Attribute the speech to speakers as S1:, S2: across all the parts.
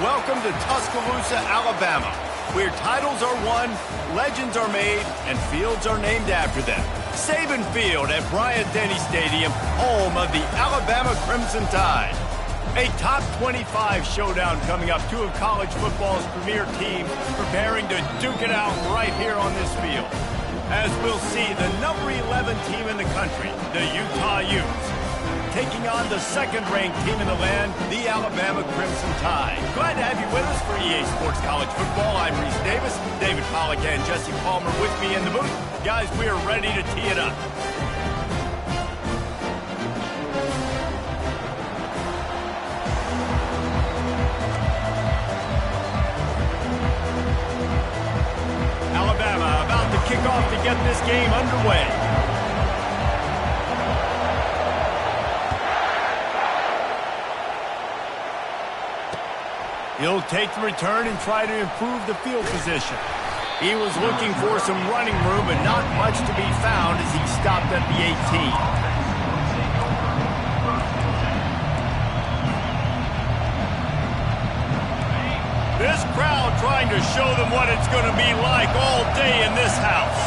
S1: Welcome to Tuscaloosa, Alabama, where titles are won, legends are made, and fields are named after them. Saban Field at Bryant-Denny Stadium, home of the Alabama Crimson Tide. A top 25 showdown coming up. Two of college football's premier teams preparing to duke it out right here on this field. As we'll see, the number 11 team in the country, the Utah Utes, taking on the second-ranked team in the land, the Alabama Crimson Tide. Glad to have you with us for EA Sports College Football. I'm Reese Davis, David Pollack and Jesse Palmer with me in the booth. Guys, we are ready to tee it up. Alabama about to kick off to get this game underway. He'll take the return and try to improve the field position. He was looking for some running room, but not much to be found as he stopped at the 18. This crowd trying to show them what it's going to be like all day in this house.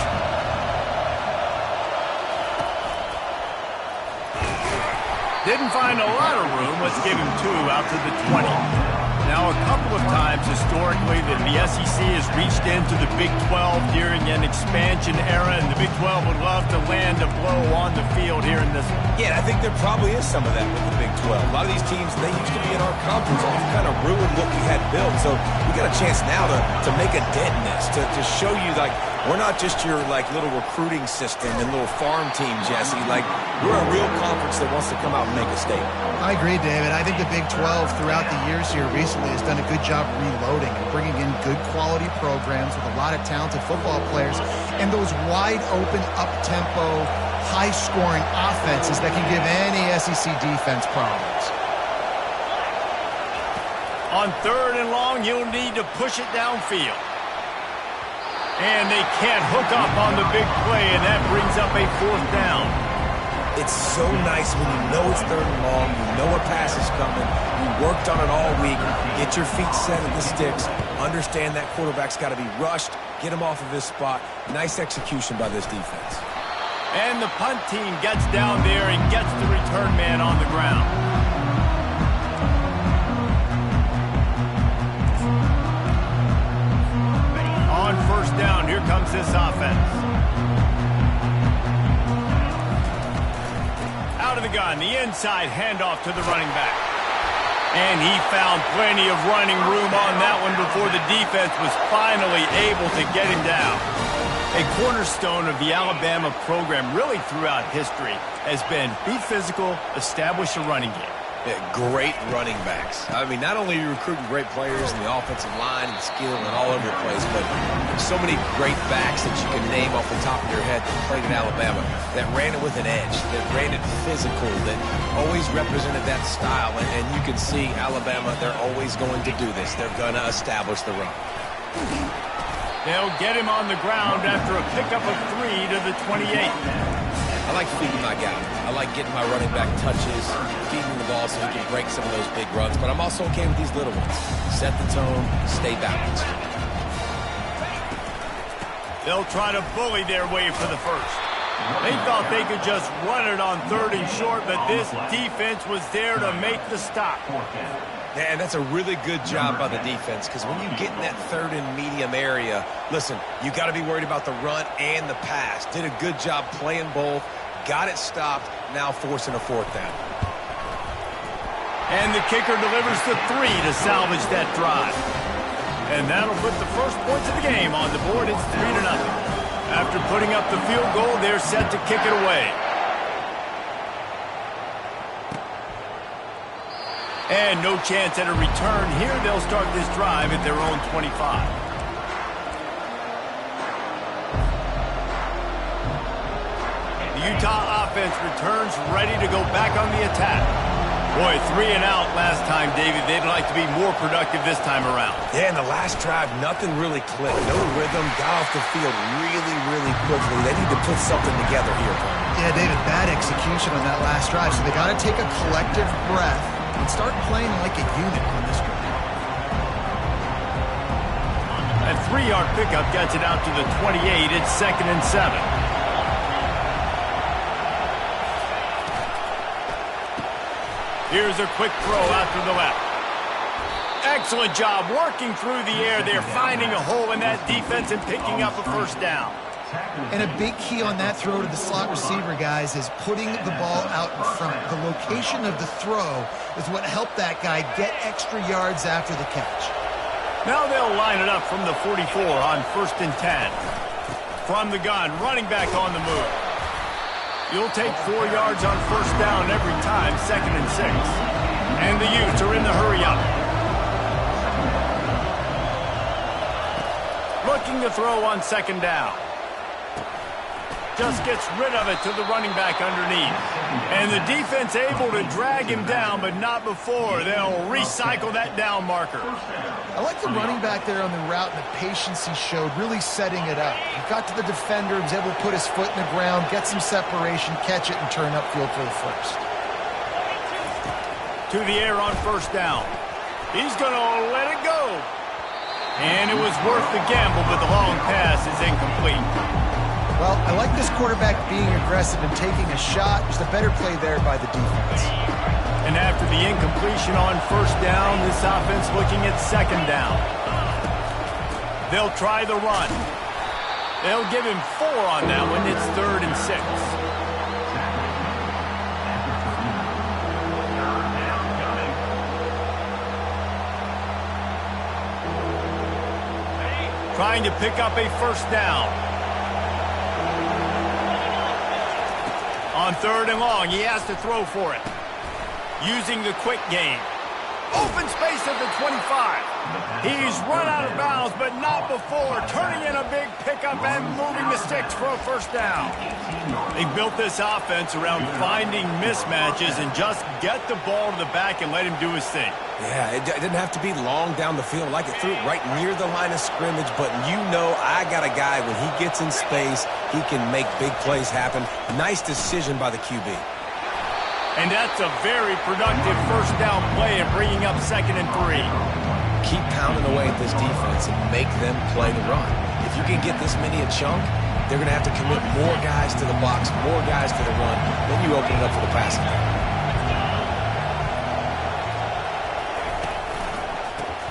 S1: Didn't find a lot of room. Let's give him 2 out to the 20. Now, a couple of times historically that the SEC has reached into the Big 12 during an expansion era, and the Big 12 would love to land a blow on the field here in this one.
S2: Yeah, I think there probably is some of that with the Big 12. A lot of these teams, they used to be in our conference, and we've kind of ruined what we had built. So we got a chance now to make a dent in this, to show you, like, we're not just your, like, little recruiting system and little farm team, Jesse. Like, we're a real conference that wants to come out and make a statement.
S3: I agree, David. I think the Big 12 throughout the years here recently has done a good job reloading and bringing in good quality programs with a lot of talented football players and those wide open, up-tempo, high-scoring offenses that can give any SEC defense problems.
S1: On 3rd and long, you'll need to push it downfield. And they can't hook up on the big play, and that brings up a 4th down.
S2: It's so nice when you know it's 3rd and long, you know a pass is coming, you worked on it all week, get your feet set at the sticks, understand that quarterback's got to be rushed, get him off of his spot. Nice execution by this defense.
S1: And the punt team gets down there and gets the return man on the ground. On 1st down, here comes this offense. Out of the gun, the inside handoff to the running back. And he found plenty of running room on that one before the defense was finally able to get him down. A cornerstone of the Alabama program really throughout history has been be physical, establish a running game.
S2: Yeah, great running backs. I mean, not only are you recruiting great players in the offensive line and skill and all over the place, but there's so many great backs that you can name off the top of your head that played in Alabama, that ran it with an edge, that ran it physical, that always represented that style. And you can see Alabama, they're always going to do this. They're going to establish the run.
S1: They'll get him on the ground after a pickup of 3 to the 28.
S2: I like feeding my guy. I like getting my running back touches, feeding the ball so he can break some of those big runs. But I'm also okay with these little ones. Set the tone, stay balanced.
S1: They'll try to bully their way for the first. They thought they could just run it on 3rd and short, but this defense was there to make the stop.
S2: And that's a really good job by the defense, because when you get in that 3rd and medium area, listen, you got to be worried about the run and the pass. Did a good job playing both, got it stopped, now forcing a 4th down.
S1: And the kicker delivers the 3 to salvage that drive. And that'll put the first points of the game on the board. It's 3-0. After putting up the field goal, they're set to kick it away. And no chance at a return here. They'll start this drive at their own 25. The Utah offense returns ready to go back on the attack. Boy, 3 and out last time, David. They'd like to be more productive this time around.
S2: Yeah, in the last drive, nothing really clicked. No rhythm, got off the field really, really quickly. They need to put something together here.
S3: Yeah, David, bad execution on that last drive, so they got to take a collective breath and start playing like a unit on this drive.
S1: That 3-yard pickup gets it out to the 28. It's 2nd and 7. Here's a quick throw out to the left. Excellent job working through the air there, finding a hole in that defense and picking up a first down.
S3: And a big key on that throw to the slot receiver, guys, is putting the ball out in front. The location of the throw is what helped that guy get extra yards after the catch.
S1: Now they'll line it up from the 44 on 1st and 10. From the gun, running back on the move. You'll take 4 yards on first down every time, 2nd and 6. And the Utes are in the hurry up. Looking to throw on 2nd down. Just gets rid of it to the running back underneath. And the defense able to drag him down, but not before. They'll recycle that down marker.
S3: I like the running back there on the route and the patience he showed, really setting it up. He got to the defender, was able to put his foot in the ground, get some separation, catch it, and turn upfield for the first.
S1: To the air on first down. He's going to let it go. And it was worth the gamble, but the long pass is incomplete.
S3: Well, I like this quarterback being aggressive and taking a shot. Just a better play there by the defense.
S1: And after the incompletion on first down, this offense looking at 2nd down. They'll try the run. They'll give him 4 on that one. It's 3rd and 6. Trying to pick up a first down. On 3rd and long, he has to throw for it. Using the quick game. Open space at the 25. He's run out of bounds, but not before. Turning in a big pickup and moving the sticks for a first down. They built this offense around finding mismatches and just get the ball to the back and let him do his thing.
S2: Yeah, it didn't have to be long down the field. Like it threw it right near the line of scrimmage, but you know I got a guy, when he gets in space, he can make big plays happen. Nice decision by the QB.
S1: And that's a very productive first down play and bringing up 2nd and 3.
S2: Keep pounding away at this defense and make them play the run. If you can get this many a chunk, they're going to have to commit more guys to the box, more guys to the run. Then you open it up for the passing game.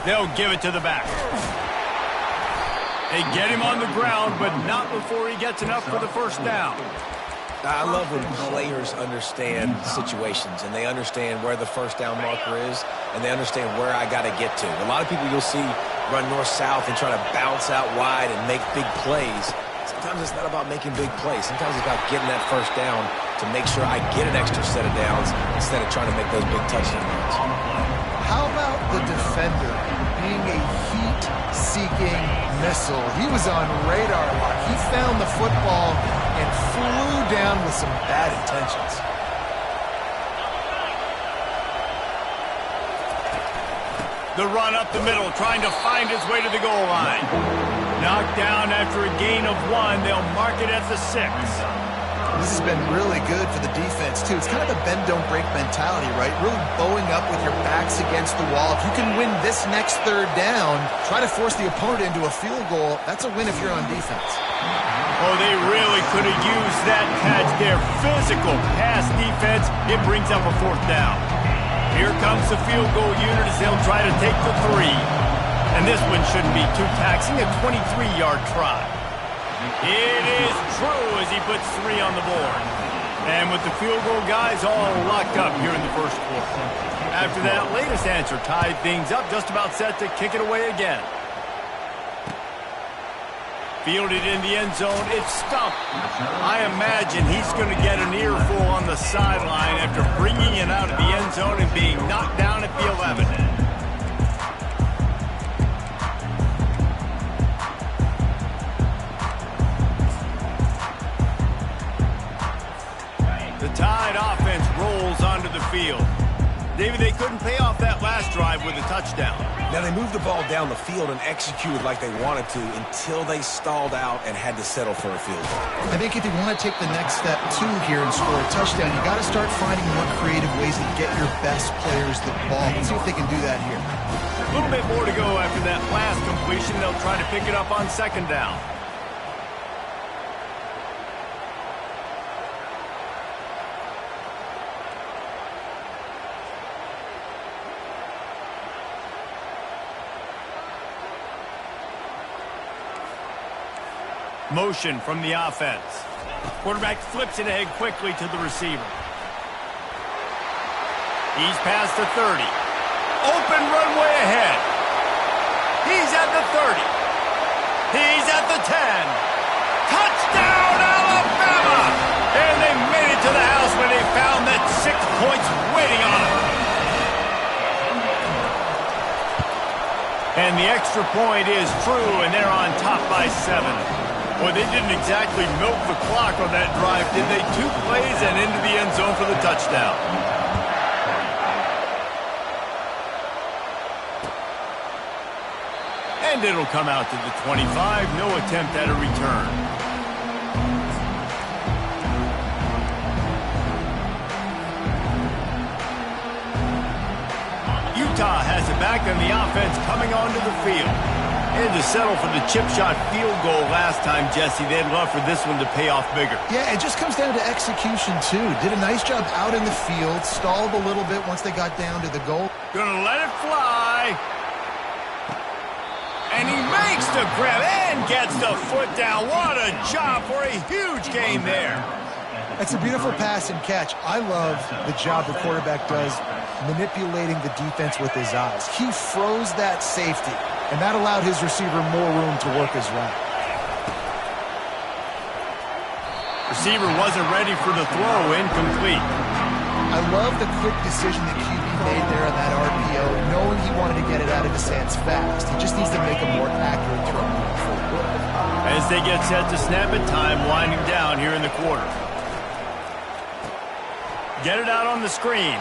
S1: They'll give it to the back. They get him on the ground, but not before he gets enough for the first down.
S2: I love when players understand situations and they understand where the first down marker is and they understand where I got to get to. A lot of people you'll see run north-south and try to bounce out wide and make big plays. Sometimes it's not about making big plays. Sometimes it's about getting that first down to make sure I get an extra set of downs instead of trying to make those big touchdown runs.
S3: How about the defender being a heat-seeking missile? He was on radar lock. He found the football and flew down with some bad intentions.
S1: The run up the middle, trying to find his way to the goal line. Knocked down after a gain of 1. They'll mark it at the 6.
S3: This has been really good for the defense, too. It's kind of the bend-don't-break mentality, right? Really bowing up with your backs against the wall. If you can win this next 3rd down, try to force the opponent into a field goal. That's a win if you're on defense.
S1: Oh, they really could have used that catch there. Physical pass defense. It brings up a 4th down. Here comes the field goal unit as they'll try to take the 3. And this one shouldn't be too taxing, a 23-yard try. It is true as he puts 3 on the board. And with the field goal guys all locked up here in the first quarter. After that latest answer tied things up, just about set to kick it away again. Fielded in the end zone, it's stumped. I imagine he's going to get an earful on the sideline after bringing it out of the end zone and being knocked down at the 11. The Tide offense rolls onto the field. David, they couldn't pay off that last drive drive with a touchdown.
S2: Now, they moved the ball down the field and executed like they wanted to until they stalled out and had to settle for a field goal.
S3: I think if you want to take the next step, too, here and score a touchdown, you got to start finding more creative ways to get your best players the ball. Let's see if they can do that here.
S1: A little bit more to go after that last completion. They'll try to pick it up on second down. Motion from the offense. Quarterback flips it ahead quickly to the receiver. He's past the 30. Open runway ahead. He's at the 30. He's at the 10. Touchdown, Alabama! And they made it to the house when they found that 6 points waiting on them. And the extra point is true, and they're on top by 7. Boy, they didn't exactly milk the clock on that drive, did they? 2 plays and into the end zone for the touchdown. And it'll come out to the 25. No attempt at a return. Utah has it back on the offense coming onto the field. And to settle for the chip shot field goal last time, Jesse, they'd love for this one to pay off bigger.
S3: Yeah, it just comes down to execution, too. Did a nice job out in the field, stalled a little bit once they got down to the goal.
S1: Gonna let it fly. And he makes the grab and gets the foot down. What a job for a huge gain there.
S3: That's a beautiful pass and catch. I love the job the quarterback does manipulating the defense with his eyes. He froze that safety, and that allowed his receiver more room to work his route.
S1: Receiver wasn't ready for the throw, incomplete.
S3: I love the quick decision that QB made there on that RPO, knowing he wanted to get it out of his hands fast. He just needs to make a more accurate throw going forward.
S1: As they get set to snap it, time winding down here in the quarter. Get it out on the screen.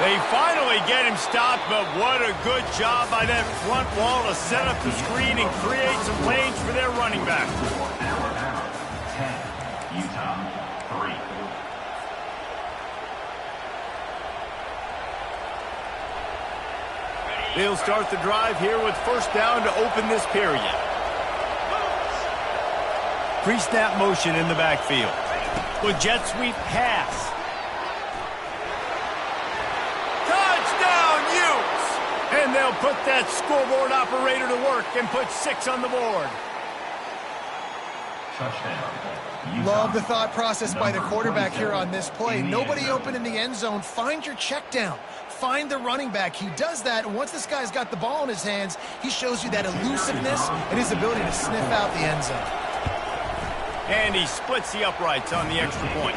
S1: They finally get him stopped, but what a good job by that front wall to set up the screen and create some lanes for their running back.
S4: Alabama, 10, Utah, 3.
S1: They'll start the drive here with first down to open this period. Pre-snap motion in the backfield. With jet sweep pass. Touchdown, Utes! And they'll put that scoreboard operator to work and put 6 on the board.
S4: Touchdown.
S3: Love the thought process by the quarterback here on this play. Nobody open in the end zone. Find your check down. Find the running back. He does that, and once this guy's got the ball in his hands, he shows you that elusiveness and his ability to sniff out the end zone.
S1: And he splits the uprights on the extra point.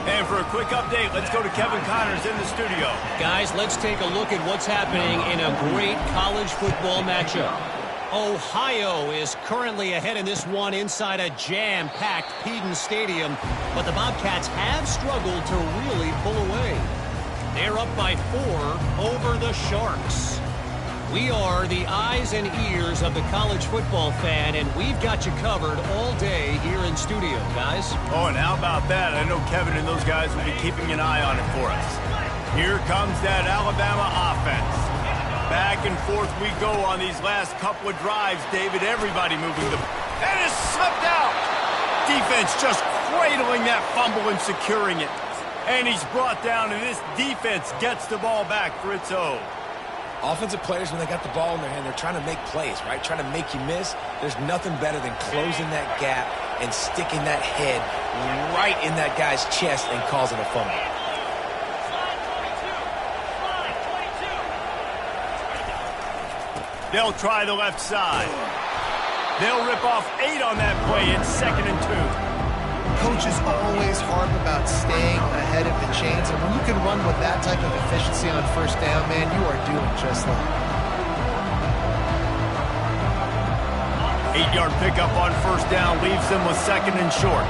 S1: And for a quick update, let's go to Kevin Connors in the studio.
S5: Guys, let's take a look at what's happening in a great college football matchup. Ohio is currently ahead in this one inside a jam-packed Peden Stadium, but the Bobcats have struggled to really pull away. They're up by 4 over the Sharks. We are the eyes and ears of the college football fan, and we've got you covered all day here in studio, guys.
S1: Oh, and how about that? I know Kevin and those guys will be keeping an eye on it for us. Here comes that Alabama offense. Back and forth we go on these last couple of drives, David. Everybody moving the... And it's slipped out! Defense just cradling that fumble and securing it. And he's brought down, and this defense gets the ball back for its own.
S2: Offensive players, when they got the ball in their hand, they're trying to make plays, right? Trying to make you miss. There's nothing better than closing that gap and sticking that head right in that guy's chest and causing a fumble.
S1: They'll try the left side. They'll rip off 8 on that play. It's 2nd and 2.
S3: Coaches always harp about staying ahead of the chains, and when you can run with that type of efficiency on first down, man, you are doing just that.
S1: 8-yard pickup on first down leaves them with 2nd and short.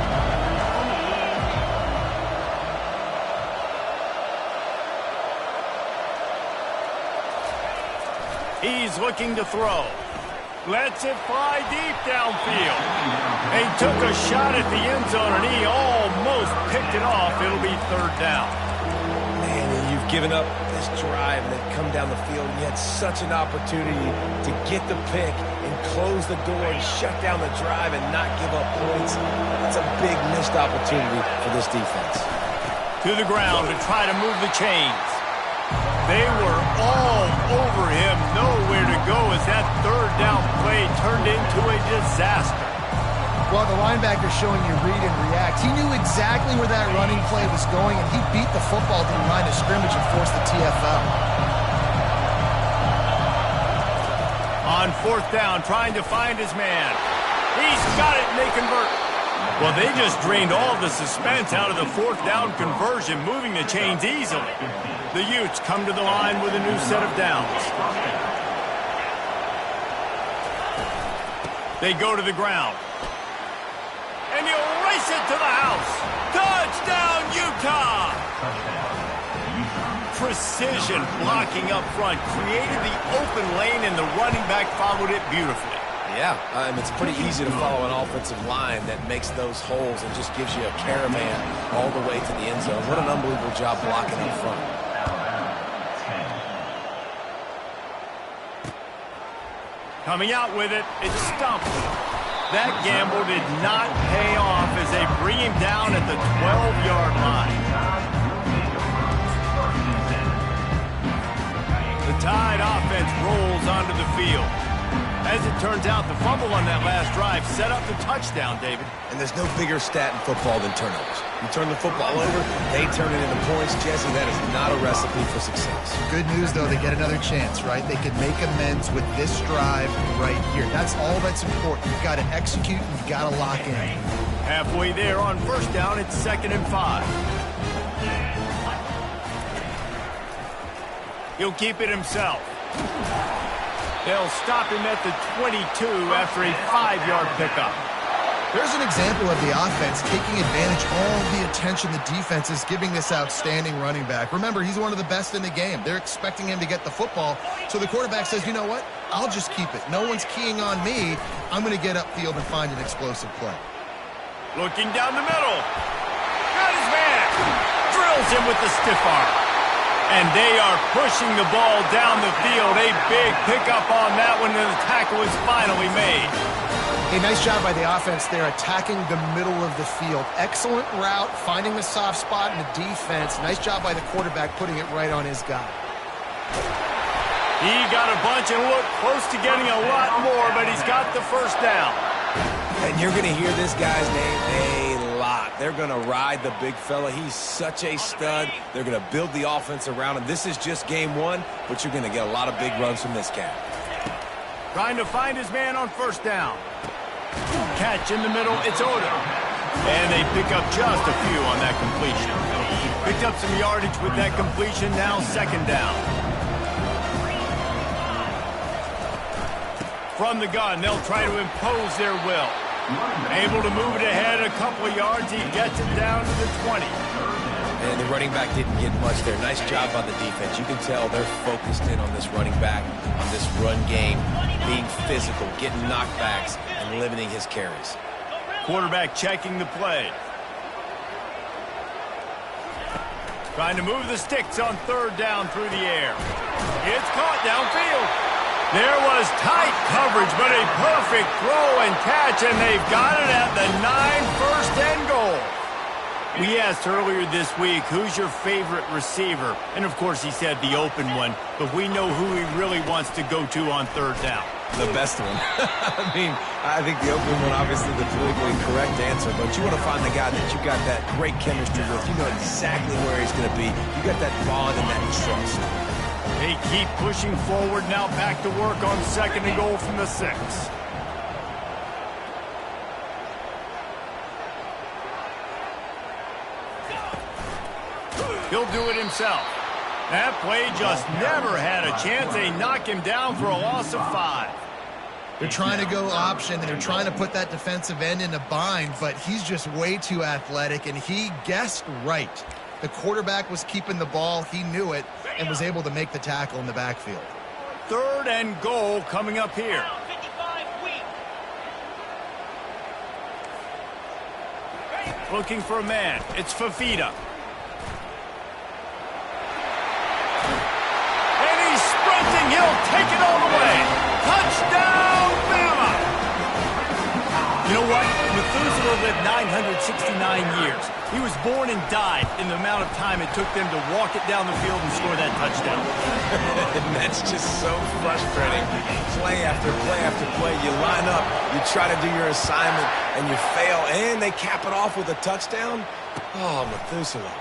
S1: He's looking to throw. Lets it fly deep downfield. They took a shot at the end zone, and he almost picked it off. It'll be third down.
S2: Man, you've given up this drive and then come down the field, and you had such an opportunity to get the pick and close the door and shut down the drive and not give up points. That's a big missed opportunity for this defense.
S1: To the ground to try to move the chains. They were all over him, nowhere to go as that third down play turned into a disaster.
S3: Well, the linebacker's showing you read and react. He knew exactly where that running play was going, and he beat the football to the line of scrimmage and forced the TFL.
S1: On fourth down, trying to find his man. He's got it, and they convert. Well, they just drained all the suspense out of the fourth down conversion, moving the chains easily. The Utes come to the line with a new set of downs. They go to the ground. And he'll race it to the house. Touchdown, Utah! Precision blocking up front created the open lane, and the running back followed it beautifully.
S2: Yeah, it's pretty easy to follow an offensive line that makes those holes and just gives you a caravan all the way to the end zone. What an unbelievable job blocking up front.
S1: Coming out with it, it's stumped. That gamble did not pay off as they bring him down at the 12-yard line. The Tide offense rolls onto the field. As it turns out, the fumble on that last drive set up the touchdown, David.
S2: And there's no bigger stat in football than turnovers. You turn the football over, they turn it into points. Jesse, that is not a recipe for success.
S3: Good news, though, they get another chance, right? They can make amends with this drive right here. That's all that's important. You've got to execute, and you've got to lock in.
S1: Halfway there on first down, it's 2nd and 5. He'll keep it himself. They'll stop him at the 22 after a 5-yard pickup.
S3: There's an example of the offense taking advantage of all the attention the defense is giving this outstanding running back. Remember, he's one of the best in the game. They're expecting him to get the football, so the quarterback says, you know what? I'll just keep it. No one's keying on me. I'm going to get upfield and find an explosive play.
S1: Looking down the middle. Got his man. Drills him with the stiff arm. And they are pushing the ball down the field. A big pickup on that one, and the tackle is finally made.
S3: A nice job by the offense there, attacking the middle of the field. Excellent route, finding the soft spot in the defense. Nice job by the quarterback putting it right on his guy.
S1: He got a bunch and looked close to getting a lot more, but he's got the first down.
S2: And you're going to hear this guy's name a lot. They're going to ride the big fella. He's such a stud. They're going to build the offense around him. This is just game one, but you're going to get a lot of big runs from this cat.
S1: Trying to find his man on first down. Catch in the middle, it's Odom. And they pick up just a few on that completion. Picked up some yardage with that completion, now 2nd down. From the gun, they'll try to impose their will. Able to move it ahead a couple of yards, he gets it down to the 20.
S2: And the running back didn't get much there. Nice job by the defense. You can tell they're focused in on this running back, on this run game, being physical, getting knockbacks, and limiting his carries.
S1: Quarterback checking the play. Trying to move the sticks on 3rd down through the air. It's caught downfield. There was tight coverage, but a perfect throw and catch, and they've got it at the 9, 1st and goal. We asked earlier this week, who's your favorite receiver? And, of course, he said the open one, but we know who he really wants to go to on 3rd down.
S2: The best one. I think the open one, obviously the politically correct answer, but you want to find the guy that you got that great chemistry with. You know exactly where he's going to be. You got that bond and that trust.
S1: They keep pushing forward, now back to work on 2nd and goal from the 6. He'll do it himself. That play just never had a chance. They knock him down for a loss of 5.
S3: They're trying to go option, and they're trying to put that defensive end in a bind, but he's just way too athletic, and he guessed right. The quarterback was keeping the ball. He knew it and was able to make the tackle in the backfield.
S1: 3rd and goal coming up here. Looking for a man. It's Fafita. And he's sprinting. He'll take it all the way. Touchdown, Bama! You know what? Methuselah lived 969 years. He was born and died in the amount of time it took them to walk it down the field and score that touchdown.
S2: And that's just so frustrating. Play after play after play. You line up, you try to do your assignment, and you fail, and they cap it off with a touchdown? Oh, Methuselah.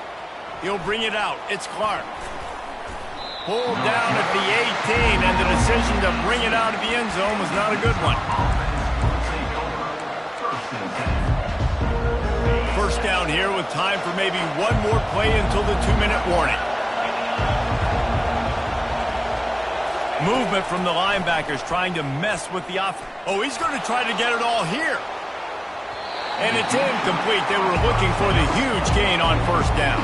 S1: He'll bring it out. It's Clark. Pulled down at the 18, and the decision to bring it out of the end zone was not a good one. First down here with time for maybe one more play until the 2-minute warning. Movement from the linebackers trying to mess with the offense. Oh, he's going to try to get it all here. And it's incomplete. They were looking for the huge gain on first down.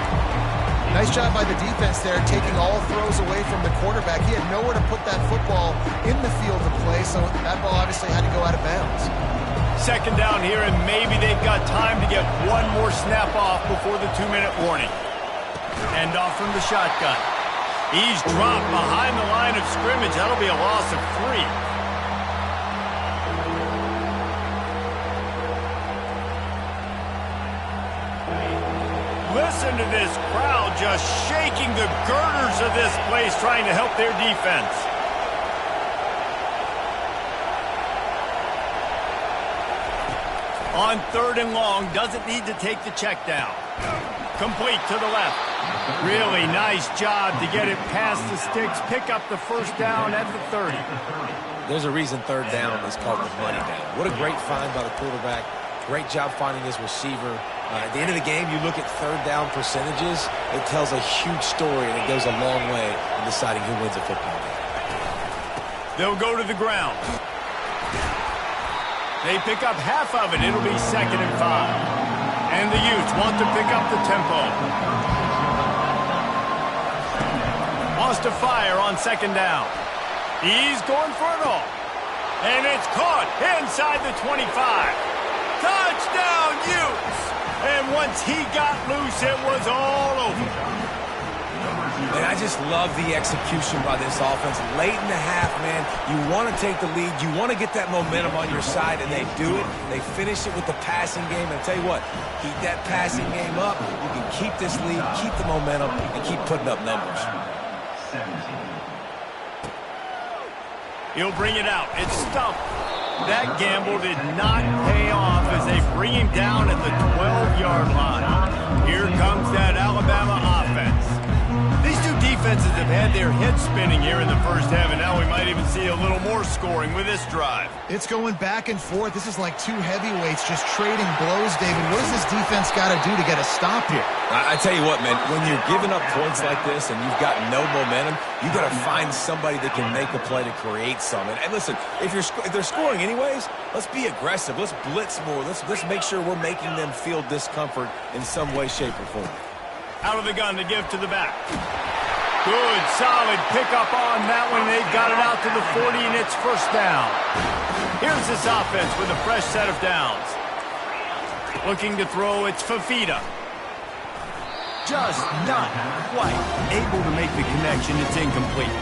S3: Nice job by the defense there, taking all throws away from the quarterback. He had nowhere to put that football in the field to play, so that ball obviously had to go out of bounds.
S1: Second down here, and maybe they've got time to get one more snap off before the 2-minute warning. Hand off from the shotgun. He's dropped behind the line of scrimmage. That'll be a loss of 3. Listen to this crowd just shaking the girders of this place, trying to help their defense. On 3rd and long, doesn't need to take the check down. Complete to the left. Really nice job to get it past the sticks, pick up the first down at the 30.
S2: There's a reason 3rd down is called the money down. What a great find by the quarterback. Great job finding his receiver. At the end of the game, you look at 3rd down percentages. It tells a huge story, and it goes a long way in deciding who wins a football game.
S1: They'll go to the ground. They pick up half of it. It'll be 2nd and 5. And the Utes want to pick up the tempo. Wants to fire on 2nd down. He's going for it all. And it's caught inside the 25. Touchdown, Utes! And once he got loose, it was all over.
S2: And I just love the execution by this offense. Late in the half, man, you want to take the lead. You want to get that momentum on your side, and they do it. They finish it with the passing game. And I tell you what, keep that passing game up. You can keep this lead, keep the momentum, and keep putting up numbers.
S1: He'll bring it out. It's stumped. That gamble did not pay off as they bring him down at the 12-yard line. Here comes that Alabama offense. These two defenses have had their heads spinning here in the first half, and now we might even see a little more scoring with this drive.
S3: It's going back and forth. This is like two heavyweights just trading blows, David. What does this defense got to do to get a stop here?
S2: I tell you what, man, when you're giving up points like this and you've got no momentum, you got to find somebody that can make a play to create something. And listen, if they're scoring anyways, let's be aggressive. Let's blitz more. Let's make sure we're making them feel discomfort in some way, shape, or form.
S1: Out of the gun to give to the back. Good, solid pickup on that one. They've got it out to the 40, and it's first down. Here's this offense with a fresh set of downs. Looking to throw, it's Fafita. Just not quite able to make the connection. It's incomplete.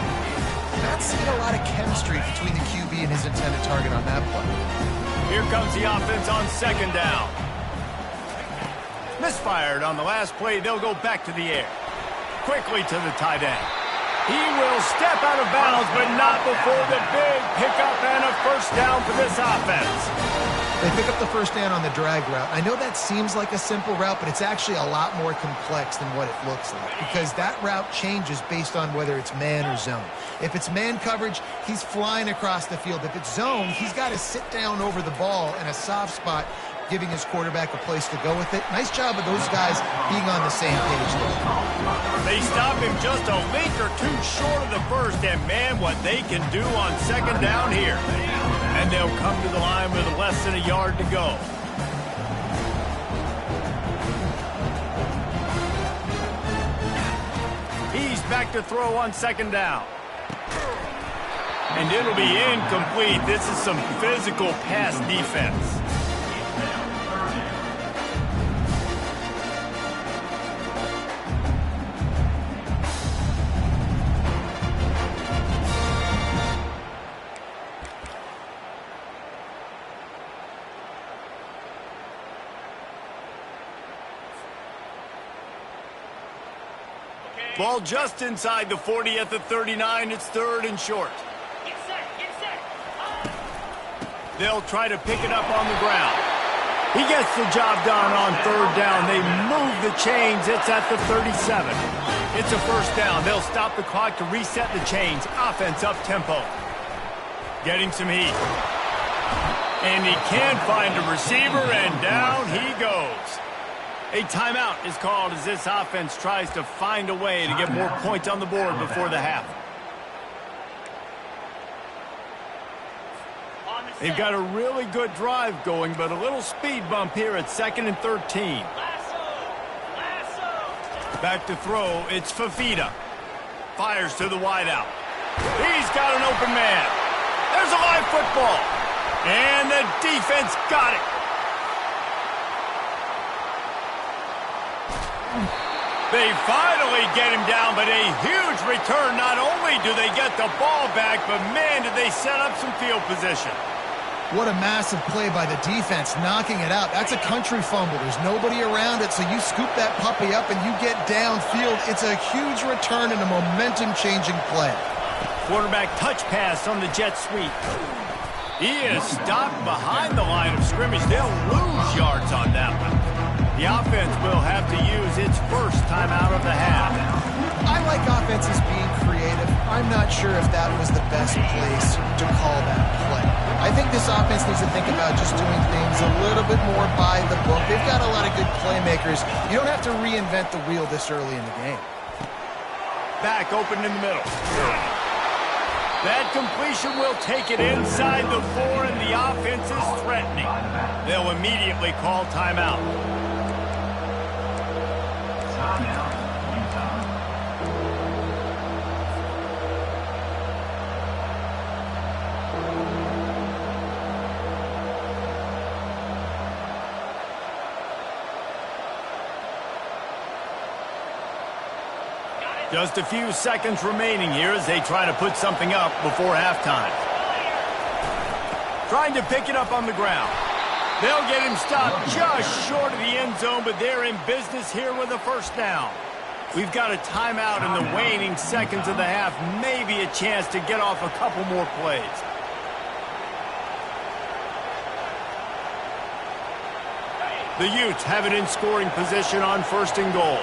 S3: Not seeing a lot of chemistry between the QB and his intended target on that play.
S1: Here comes the offense on 2nd down. Misfired on the last play. They'll go back to the air. Quickly to the tight end. He will step out of bounds, but not before the big pickup and a first down for this offense.
S3: They pick up the first down on the drag route. I know that seems like a simple route, but it's actually a lot more complex than what it looks like, because that route changes based on whether it's man or zone. If it's man coverage, he's flying across the field. If it's zone, he's got to sit down over the ball in a soft spot, giving his quarterback a place to go with it. Nice job of those guys being on the same page there.
S1: They stop him just a link or two short of the first, and man, what they can do on 2nd down here. And they'll come to the line with less than a yard to go. He's back to throw on 2nd down. And it'll be incomplete. This is some physical pass defense. Ball just inside the 40 at the 39. It's 3rd and short.
S6: Get set, get set.
S1: They'll try to pick it up on the ground. He gets the job done on 3rd down. They move the chains. It's at the 37. It's a 1st down. They'll stop the clock to reset the chains. Offense up tempo. Getting some heat. And he can't find a receiver, and down he goes. A timeout is called as this offense tries to find a way to get more points on the board before the half. They've got a really good drive going, but a little speed bump here at 2nd and 13. Back to throw, it's Fafita. Fires to the wideout. He's got an open man. There's a live football. And the defense got it. They finally get him down, but a huge return. Not only do they get the ball back, but man, did they set up some field position.
S3: What a massive play by the defense, knocking it out. That's a country fumble. There's nobody around it, so you scoop that puppy up and you get downfield. It's a huge return and a momentum-changing play.
S1: Quarterback touch pass on the jet sweep. He is stopped behind the line of scrimmage. They'll lose yards on that one. The offense will have to use its first time out of the half.
S3: I like offenses being creative. I'm not sure if that was the best place to call that play. I think this offense needs to think about just doing things a little bit more by the book. They've got a lot of good playmakers. You don't have to reinvent the wheel this early in the game.
S1: Back open in the middle. That completion will take it inside the 4, and the offense is threatening. They'll immediately call timeout. Just a few seconds remaining here as they try to put something up before halftime. Trying to pick it up on the ground. They'll get him stopped just short of the end zone, but they're in business here with a 1st down. We've got a timeout in the waning seconds of the half. Maybe a chance to get off a couple more plays. The Utes have it in scoring position on 1st and goal.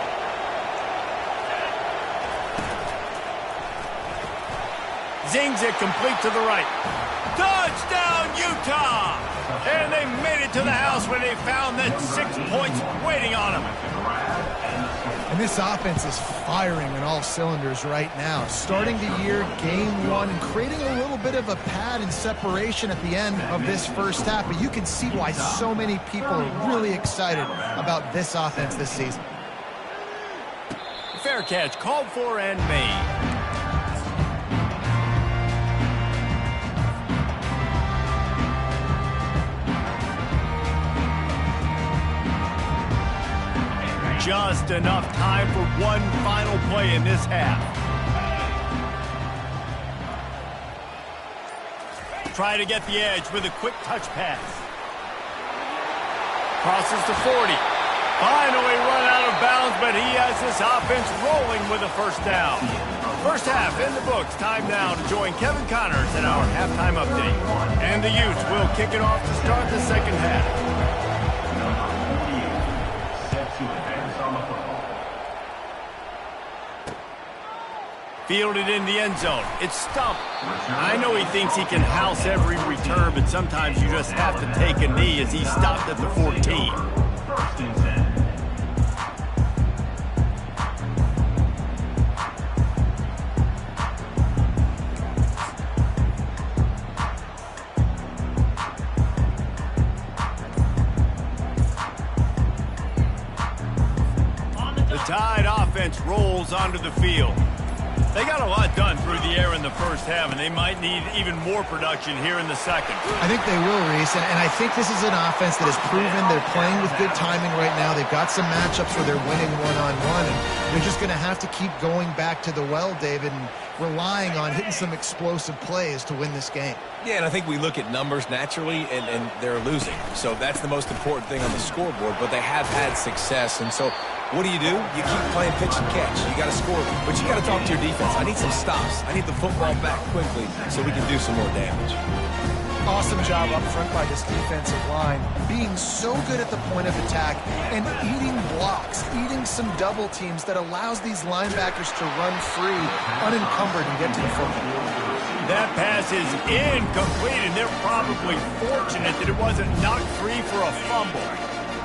S1: Zings it complete to the right. Touchdown, Utah! And they made it to the house where they found that 6 points waiting on them.
S3: And this offense is firing on all cylinders right now. Starting the year, game 1, and creating a little bit of a pad and separation at the end of this first half. But you can see why so many people are really excited about this offense this season.
S1: Fair catch, called for and made. Just enough time for one final play in this half. Try to get the edge with a quick touch pass. Crosses to 40. Finally run out of bounds, but he has this offense rolling with a 1st down. First half in the books. Time now to join Kevin Connors in our halftime update. And the Utes will kick it off to start the 2nd half. Fielded in the end zone. It's stumped. I know he thinks he can house every return, but sometimes you just have to take a knee as he stopped at the 14.
S4: 1st and 10.
S1: The Tide offense rolls onto the field. They got a lot done through the air in the first half, and they might need even more production here in the second.
S3: I think they will, Reese, and I think this is an offense that has proven they're playing with good timing right now. They've got some matchups where they're winning one-on-one, and they're just going to have to keep going back to the well, David, and relying on hitting some explosive plays to win this game.
S2: Yeah, and I think we look at numbers naturally, and they're losing. So that's the most important thing on the scoreboard, but they have had success. And so what do? You keep playing pitch and catch. You got to score, but you got to talk to your defense. I need some stops. I need the football back quickly so we can do some more damage.
S3: Awesome job up front by this defensive line, being so good at the point of attack and eating blocks, eating some double teams that allows these linebackers to run free, unencumbered, and get to the football.
S1: That pass is incomplete, and they're probably fortunate that it wasn't knocked free for a fumble.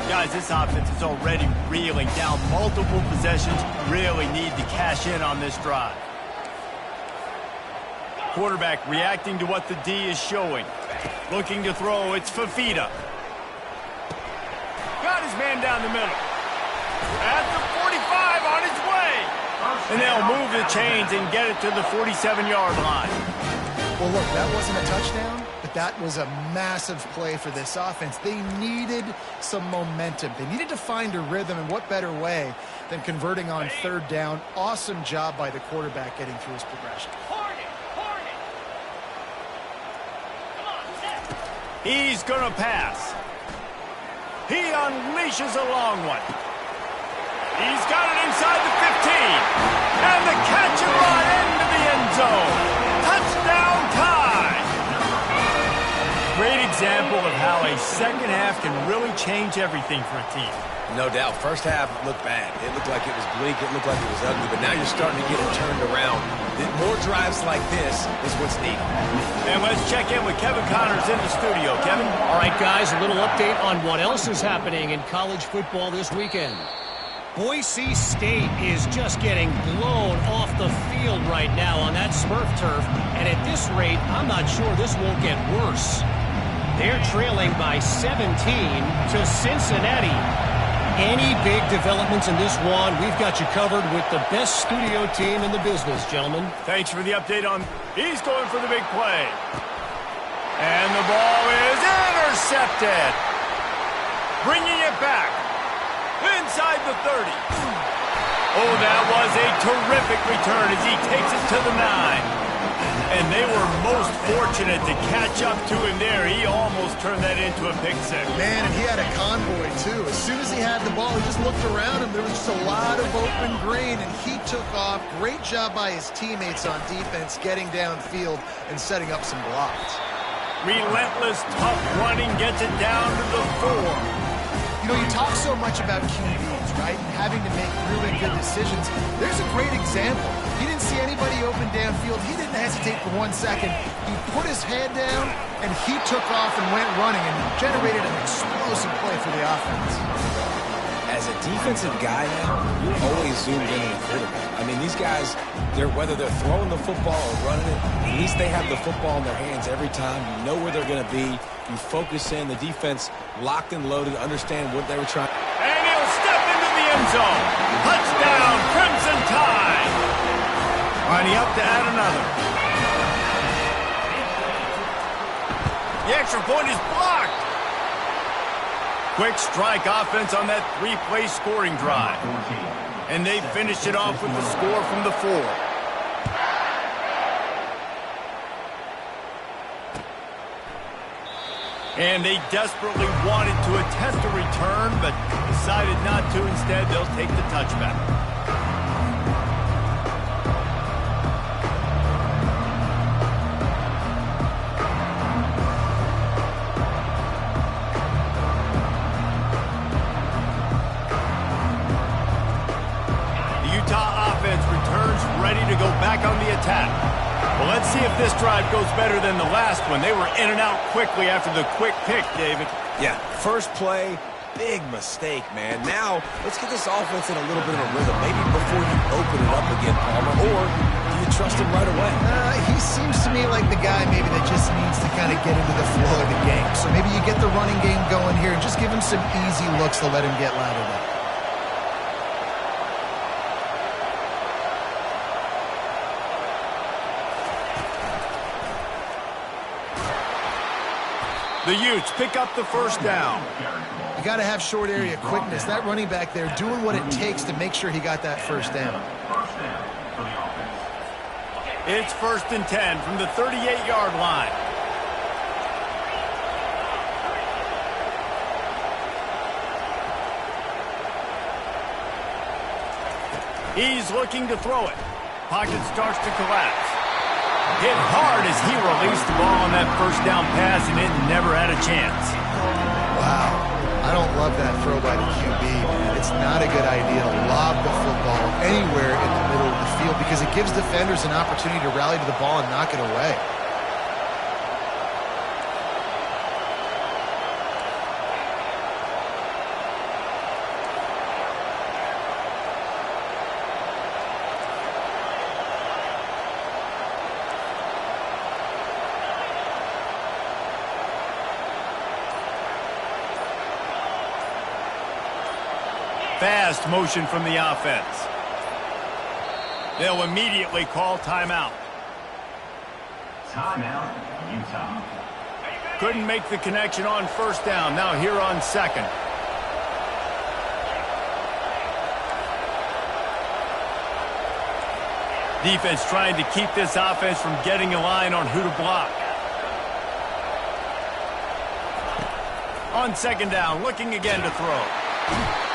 S1: Guys, this offense is already reeling down multiple possessions. Really need to cash in on this drive. Quarterback reacting to what the D is showing. Looking to throw, it's Fafita. Got his man down the middle. At the 45 on his way. And they'll move the chains and get it to the 47-yard line.
S3: Well, look, that wasn't a touchdown, but that was a massive play for this offense. They needed some momentum. They needed to find a rhythm, and what better way than converting on third down. Awesome job by the quarterback getting through his progression.
S1: He's going to pass. He unleashes a long one. He's got it inside the 15. And the catch and run into the end zone. Touchdown tie. Great example of how a second half can really change everything for a team.
S2: No doubt. First half looked bad. It looked like it was bleak. It looked like it was ugly. But now you're starting to get it turned around. More drives like this is what's needed.
S1: And let's check in with Kevin Connors in the studio. Kevin?
S5: All right, guys, a little update on what else is happening in college football this weekend. Boise State is just getting blown off the field right now on that Smurf turf. And at this rate, I'm not sure this won't get worse. They're trailing by 17 to Cincinnati. Any big developments in this one, we've got you covered with the best studio team in the business, gentlemen.
S1: Thanks for the update on... He's going for the big play. And the ball is intercepted. Bringing it back. Inside the 30. Oh, that was a terrific return as he takes it to the 9. And they were most fortunate to catch up to him there. He almost turned that into a pick six.
S3: Man, and he had a convoy, too. As soon as he had the ball, he just looked around him. There was just a lot of open green, and he took off. Great job by his teammates on defense, getting downfield and setting up some blocks.
S1: Relentless, tough running gets it down to the 4.
S3: You know, you talk so much about QBs, right, and having to make really good decisions. There's a great example. He didn't see anybody open downfield. He didn't hesitate for 1 second. He put his head down, and he took off and went running and generated an explosive play for the offense.
S2: As a defensive guy now, you're always zoomed in on the quarterback. I mean, these guys, whether they're throwing the football or running it, at least they have the football in their hands every time. You know where they're going to be. You focus in. The defense locked and loaded, understand what they were trying.
S1: And he'll step into the end zone. Touchdown, Crimson Tide. Lining up to add another. The extra point is blocked. Quick strike offense on that 3-play scoring drive. And they finished it off with the score from the 4. And they desperately wanted to attempt a return, but decided not to. Instead, they'll take the touchback. Ready to go back on the attack. Well, let's see if this drive goes better than the last one. They were in and out quickly after the quick pick, David.
S2: Yeah, first play, big mistake, man. Now, let's get this offense in a little bit of a rhythm. Maybe before you open it up again, Palmer, or do you trust him right away?
S3: He seems to me like the guy maybe that just needs to kind of get into the flow of the game. So maybe you get the running game going here and just give him some easy looks to let him get lathered up.
S1: The Utes pick up the first down.
S3: You got to have short area quickness. That running back there doing what it takes to make sure he got that first down.
S1: It's 1st and 10 from the 38-yard line. He's looking to throw it. Pocket starts to collapse. Hit hard as he released the ball on that first down pass, and it never had a chance.
S3: Wow. I don't love that throw by the QB, man. It's not a good idea to lob the football anywhere in the middle of the field because it gives defenders an opportunity to rally to the ball and knock it away.
S1: Fast motion from the offense. They'll immediately call timeout.
S4: Timeout, Utah.
S1: Couldn't make the connection on first down. Now here on second. Defense trying to keep this offense from getting a line on who to block. On second down, looking again to throw.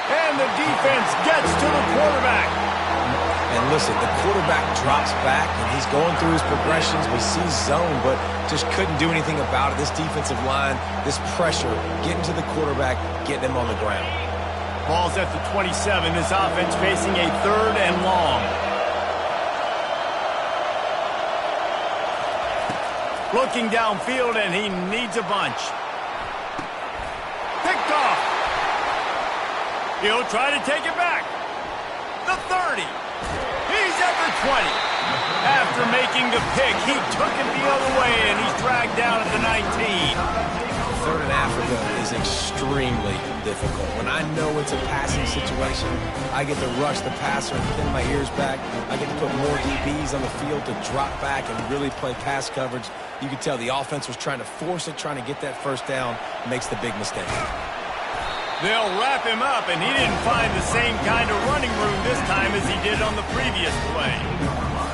S1: And the defense gets to the quarterback.
S2: And listen, the quarterback drops back, and he's going through his progressions. We see zone, but just couldn't do anything about it. This defensive line, this pressure, getting to the quarterback, getting him on the ground.
S1: Ball's at the 27. This offense facing a 3rd and long. Looking downfield, and he needs a bunch. Picked off. He'll try to take it back. The 30. He's at the 20. After making the pick, he took it the other way, and he's dragged down at the 19.
S2: 3rd and Africa is extremely difficult. When I know it's a passing situation, I get to rush the passer and pin my ears back. I get to put more DBs on the field to drop back and really play pass coverage. You can tell the offense was trying to force it, trying to get that first down, makes the big mistake.
S1: They'll wrap him up, and he didn't find the same kind of running room this time as he did on the previous play.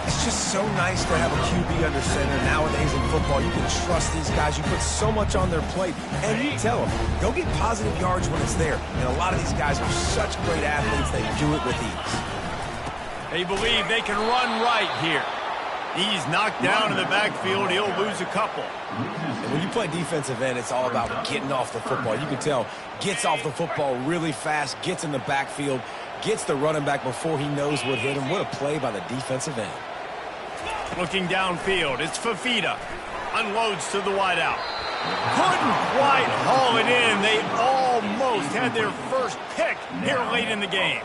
S2: It's just so nice to have a QB under center. Nowadays in football, you can trust these guys. You put so much on their plate, and you tell them, go get positive yards when it's there. And a lot of these guys are such great athletes, they do it with ease.
S1: They believe they can run right here. He's knocked down in the backfield. He'll lose a couple.
S2: And when you play defensive end, it's all about getting off the football. You can tell, gets off the football really fast, gets in the backfield, gets the running back before he knows what hit him. What a play by the defensive end.
S1: Looking downfield, it's Fafita. Unloads to the wideout. Couldn't quite haul it in. They almost had their first pick here late in the game.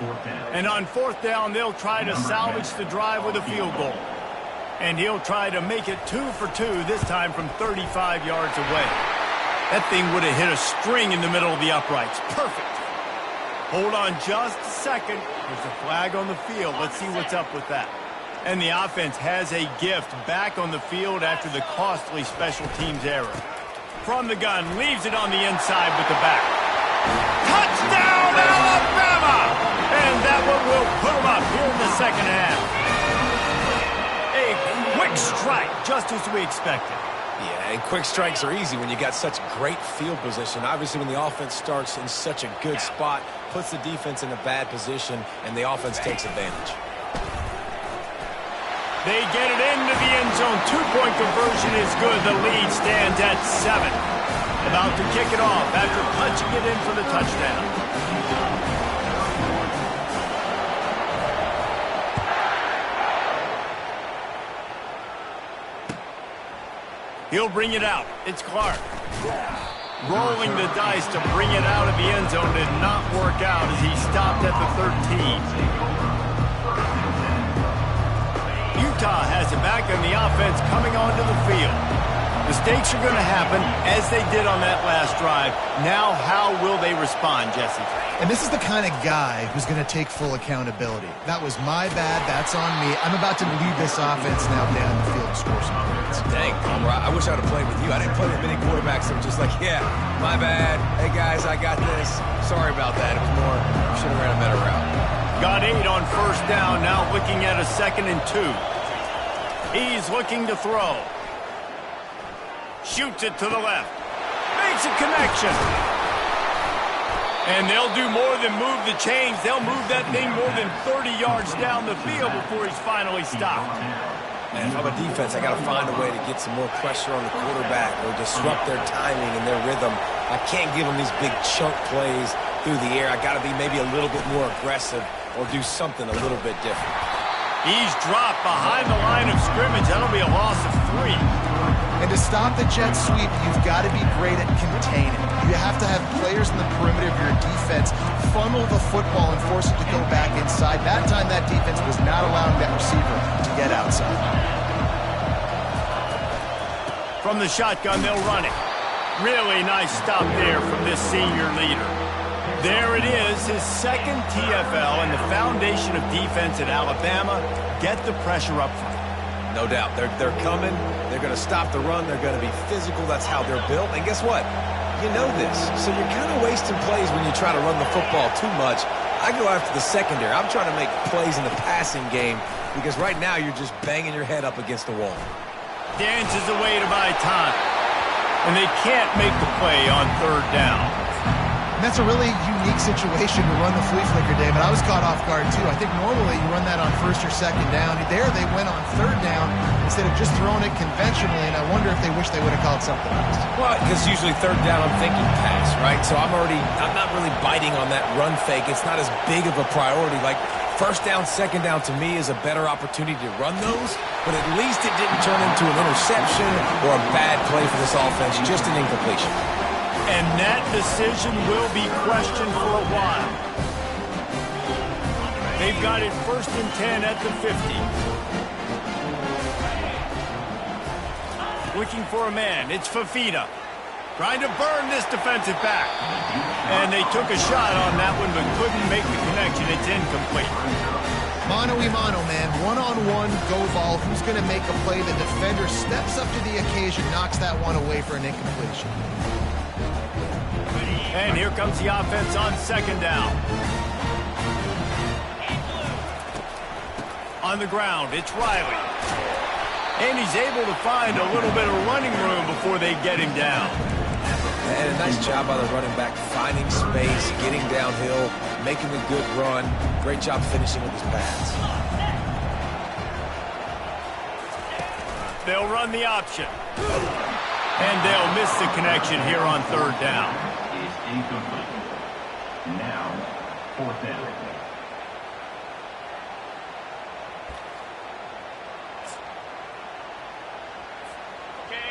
S1: And on 4th down, they'll try to salvage the drive with a field goal. And he'll try to make it 2 for 2, this time from 35 yards away. That thing would have hit a string in the middle of the uprights. Perfect. Hold on just a second. There's a flag on the field. Let's see what's up with that. And the offense has a gift back on the field after the costly special teams error. From the gun, leaves it on the inside with the back. Touchdown, Alabama! And that one will put them up here in the second half. A quick strike, just as we expected.
S2: Yeah, and quick strikes are easy when you got such great field position. Obviously, when the offense starts in such a good spot, puts the defense in a bad position, and the offense takes advantage.
S1: They get it into the end zone. 2-point conversion is good. The lead stands at 7. About to kick it off after punching it in for the touchdown. He'll bring it out. It's Clark. Rolling the dice to bring it out of the end zone did not work out as he stopped at the 13. Utah has it back and the offense coming onto the field. Mistakes are going to happen as they did on that last drive. Now how will they respond, Jesse?
S3: And this is the kind of guy who's going to take full accountability. That was my bad. That's on me. I'm about to lead this offense now down the field and score some points.
S1: Dang
S2: saying, I wish I'd have played with you. I didn't play with many quarterbacks that were just like, yeah, my bad. Hey, guys, I got this. Sorry about that. It was more, should have ran a better route.
S1: Got 8 on first down, now looking at a 2nd and 2. He's looking to throw. Shoots it to the left. Makes a connection. And they'll do more than move the chains. They'll move that thing more than 30 yards down the field before he's finally stopped.
S2: And if I'm a defense, I got to find a way to get some more pressure on the quarterback or disrupt their timing and their rhythm. I can't give them these big chunk plays through the air. I got to be maybe a little bit more aggressive or do something a little bit different.
S1: He's dropped behind the line of scrimmage. That'll be a loss of 3.
S3: And to stop the jet sweep, you've got to be great at containing. You have to have players in the perimeter of your defense funnel the football and force it to go back inside. That time, that defense was not allowing that receiver to get outside.
S1: From the shotgun, they'll run it. Really nice stop there from this senior leader. There it is, his 2nd TFL, and the foundation of defense at Alabama. Get the pressure up front.
S2: No doubt. They're coming. They're going to stop the run. They're going to be physical. That's how they're built. And guess what? You know this. So you're kind of wasting plays when you try to run the football too much. I go after the secondary. I'm trying to make plays in the passing game because right now you're just banging your head up against the wall.
S1: Dances away to buy time. And they can't make the play on 3rd down.
S3: And that's a really unique situation to run the flea flicker, David. I was caught off guard, too. I think normally you run that on 1st or 2nd down. There they went on 3rd down instead of just throwing it conventionally, and I wonder if they wish they would have called something else.
S2: Well, because usually 3rd down I'm thinking pass, right? So I'm not really biting on that run fake. It's not as big of a priority. Like 1st down, 2nd down to me is a better opportunity to run those, but at least it didn't turn into an interception or a bad play for this offense, just an incompletion.
S1: And that decision will be questioned for a while. They've got it 1st and 10 at the 50. Looking for a man. It's Fafita. Trying to burn this defensive back. And they took a shot on that one, but couldn't make the connection. It's incomplete.
S3: Mano-y-mano, man. One-on-one, go ball. Who's going to make a play? The defender steps up to the occasion, knocks that one away for an incompletion.
S1: And here comes the offense on 2nd down. On the ground, it's Riley. And he's able to find a little bit of running room before they get him down.
S2: And a nice job by the running back, finding space, getting downhill, making a good run. Great job finishing with his pass.
S1: They'll run the option. And they'll miss the connection here on 3rd down.
S4: Incomplete. Now, 4th down.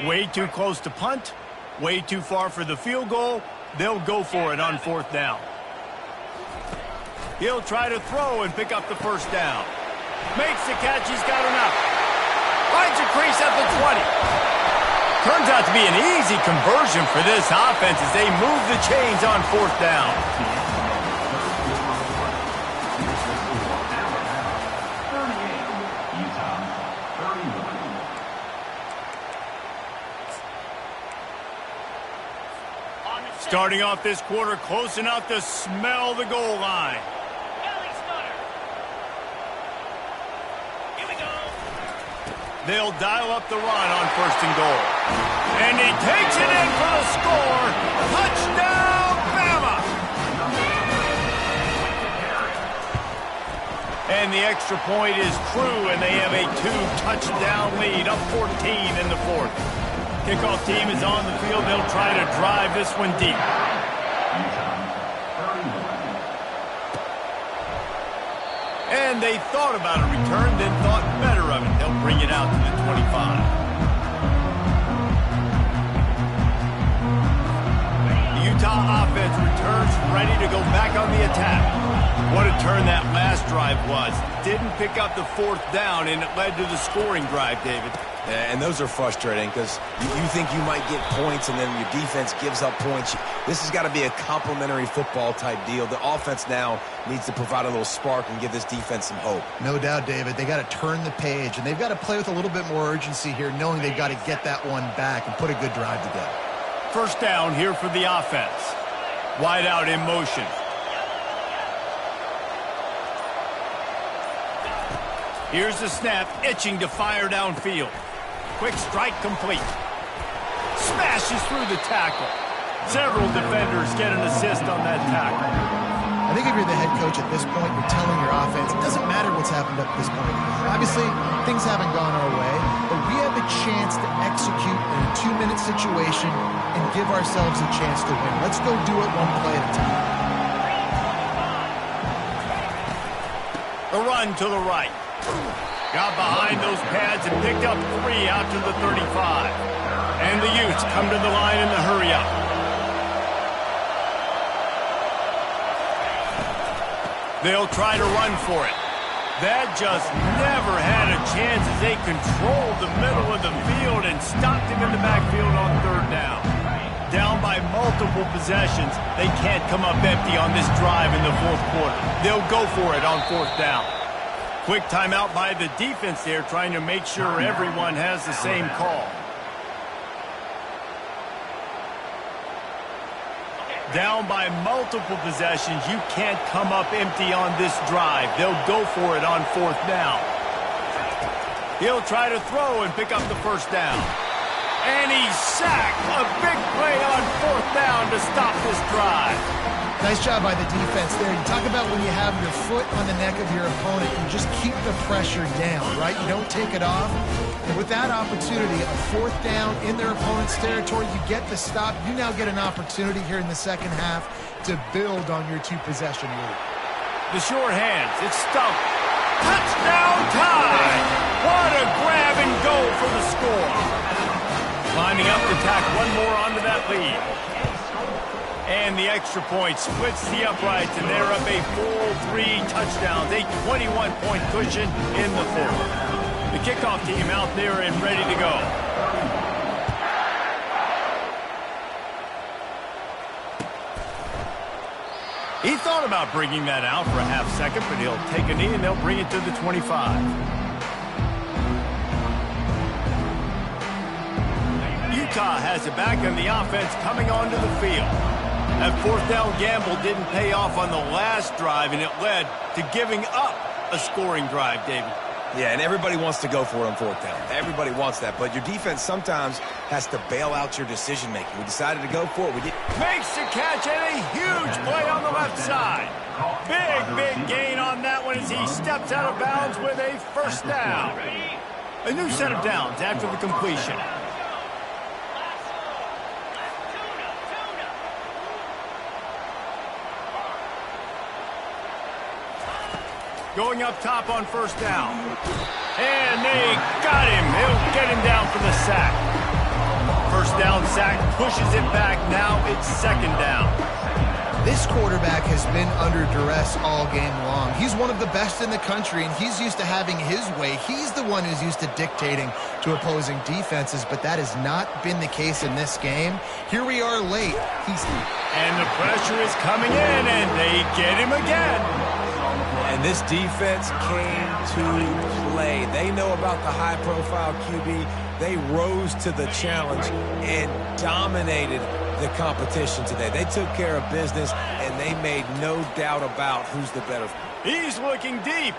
S1: Way too close to punt. Way too far for the field goal. They'll go for it on 4th down. He'll try to throw and pick up the 1st down. Makes the catch. He's got enough. Finds a crease at the 20. Turns out to be an easy conversion for this offense as they move the chains on 4th down. Starting off this quarter close enough to smell the goal line. They'll dial up the run on 1st and goal. And he takes it in for the score. Touchdown, Bama! And the extra point is true, and they have a 2-touchdown lead, up 14 in the 4th. Kickoff team is on the field. They'll try to drive this one deep. And they thought about a return, then thought better of it. They'll bring it out to the 25. The Utah offense returns ready to go back on the attack. What a turn that last drive was. Didn't pick up the 4th down, and it led to the scoring drive, David.
S2: And those are frustrating because you think you might get points and then your defense gives up points. This has got to be a complementary football type deal. The offense now needs to provide a little spark and give this defense some hope.
S3: No doubt, David. They got to turn the page, and they've got to play with a little bit more urgency here, knowing they've got to get that one back and put a good drive together.
S1: First down here for the offense. Wide out in motion. Here's the snap, itching to fire downfield. Quick strike complete. Smashes through the tackle. Several defenders get an assist on that tackle.
S3: I think if you're the head coach at this point, you're telling your offense, it doesn't matter what's happened up to this point. Obviously, things haven't gone our way, but we have a chance to execute in a 2-minute situation and give ourselves a chance to win. Let's go do it one play at a time.
S1: The run to the right. Got behind those pads and picked up 3 out to the 35. And the Utes come to the line in the hurry-up. They'll try to run for it. That just never had a chance as they controlled the middle of the field and stopped him in the backfield on 3rd down. Down by multiple possessions, they can't come up empty on this drive in the 4th quarter. They'll go for it on 4th down. Quick timeout by the defense there, trying to make sure everyone has the same call. Down by multiple possessions, you can't come up empty on this drive. They'll go for it on 4th down. He'll try to throw and pick up the 1st down. And he's sacked. A big play on 4th down to stop this drive.
S3: Nice job by the defense there. You talk about when you have your foot on the neck of your opponent, you just keep the pressure down, right? You don't take it off. And with that opportunity, a 4th down in their opponent's territory, you get the stop. You now get an opportunity here in the 2nd half to build on your 2-possession lead.
S1: The short hands, it's stumped. Touchdown time! What a grab and go for the score. Climbing up to tack one more onto that lead. And the extra point splits the uprights, and they're up a full 3 touchdowns, a 21-point cushion in the 4th. The kickoff team out there and ready to go. He thought about bringing that out for a half second, but he'll take a knee and they'll bring it to the 25. Utah has it back on the offense coming onto the field. That 4th down gamble didn't pay off on the last drive, and it led to giving up a scoring drive, David.
S2: Yeah, and everybody wants to go for it on 4th down. Everybody wants that, but your defense sometimes has to bail out your decision-making. We decided to go for it.
S1: Makes the catch and a huge play on the left side. Big gain on that one as he steps out of bounds with a 1st down. A new set of downs after the completion. Going up top on 1st down. And they got him. He'll get him down for the sack. 1st down sack, pushes it back. Now it's 2nd down.
S3: This quarterback has been under duress all game long. He's one of the best in the country, and he's used to having his way. He's the one who's used to dictating to opposing defenses, but that has not been the case in this game. Here we are late.
S1: And the pressure is coming in, and they get him again.
S2: And this defense came to play. They know about the high-profile QB. They rose to the challenge and dominated the competition today. They took care of business, and they made no doubt about who's the better.
S1: He's looking deep.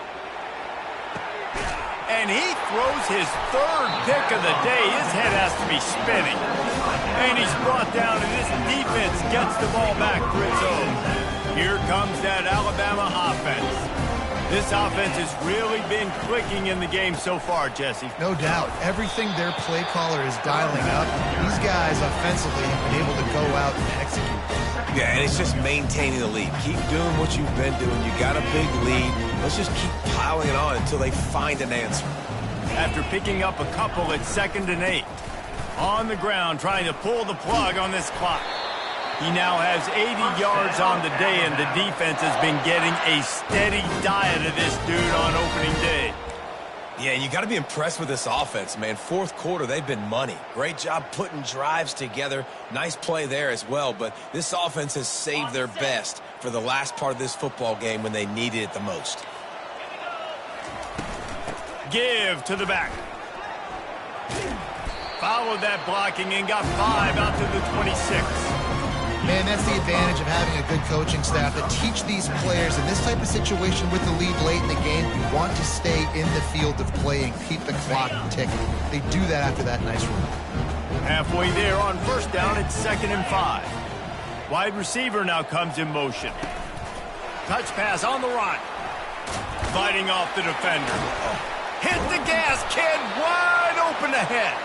S1: And he throws his 3rd pick of the day. His head has to be spinning. And he's brought down, and this defense gets the ball back for its own. Here comes that Alabama offense. This offense has really been clicking in the game so far, Jesse.
S3: No doubt. Everything their play caller is dialing up, these guys offensively have been able to go out and execute.
S2: Yeah, and it's just maintaining the lead. Keep doing what you've been doing. You got a big lead. Let's just keep piling it on until they find an answer.
S1: After picking up a couple at 2nd and 8. On the ground, trying to pull the plug on this clock. He now has 80 yards on the day, and the defense has been getting a steady diet of this dude on opening day.
S2: Yeah, you got to be impressed with this offense, man. Fourth quarter, they've been money. Great job putting drives together. Nice play there as well, but this offense has saved their best for the last part of this football game when they needed it the most.
S1: Give to the back. Followed that blocking and got 5 out to the 26.
S3: Man, that's the advantage of having a good coaching staff that teach these players in this type of situation with the lead late in the game. You want to stay in the field of play and keep the clock ticking. They do that after that nice run.
S1: Halfway there on first down, it's 2nd and 5. Wide receiver now comes in motion. Touch pass on the run. Fighting off the defender. Hit the gas, kid. Wide open ahead.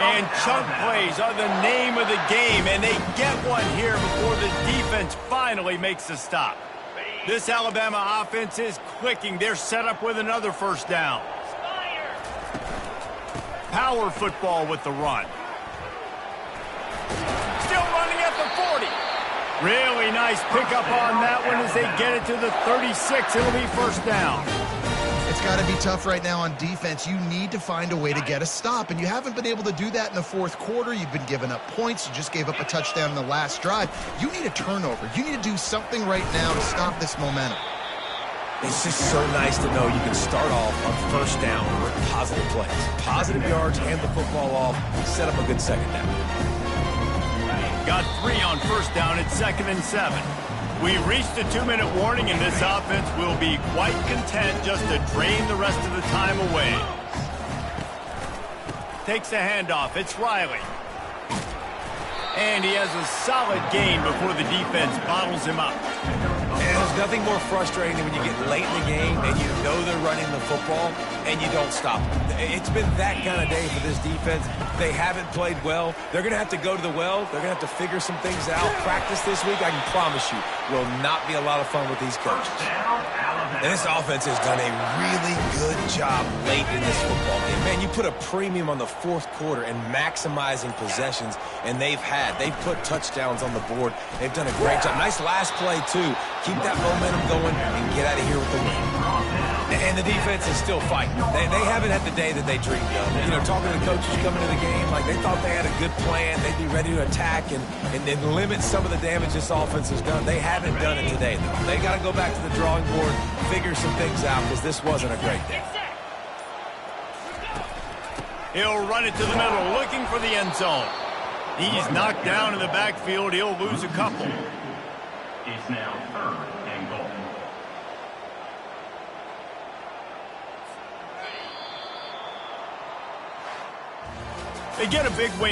S1: And chunk plays are the name of the game, and they get one here before the defense finally makes a stop. This Alabama offense is clicking. They're set up with another first down. Power football with the run. Still running at the 40. Really nice pickup on that one as they get it to the 36. It'll be first down.
S3: It's got to be tough right now on defense. You need to find a way to get a stop, and you haven't been able to do that in the fourth quarter. You've been giving up points. You just gave up a touchdown in the last drive. You need a turnover. You need to do something right now to stop this momentum.
S2: It's just so nice to know you can start off on first down with positive plays. Positive yards, hand the football off, set up a good second down.
S1: Got 3 on first down at 2nd and 7. We reached a 2-minute warning, and this offense will be quite content just to drain the rest of the time away. Takes a handoff. It's Riley. And he has a solid gain before the defense bottles him up.
S2: And there's nothing more frustrating than when you get late in the game and you know they're running the football and you don't stop them. It's been that kind of day for this defense. They haven't played well. They're going to have to go to the well. They're going to have to figure some things out. Practice this week, I can promise you, will not be a lot of fun with these coaches. And this offense has done a really good job late in this football game. Man, you put a premium on the fourth quarter and maximizing possessions, and they've put touchdowns on the board. They've done a great job. Nice last play, too. Keep that momentum going and get out of here with the win. And the defense is still fighting. They haven't had the day that they dreamed of. You know, talking to the coaches coming to the game, like they thought they had a good plan. They'd be ready to attack and limit some of the damage this offense has done. They haven't done it today, though. They got to go back to the drawing board, figure some things out, because this wasn't a great day.
S1: He'll run it to the middle, looking for the end zone. He's knocked down in the backfield. He'll lose a couple.
S4: It's now 3rd and goal.
S1: They get a big win.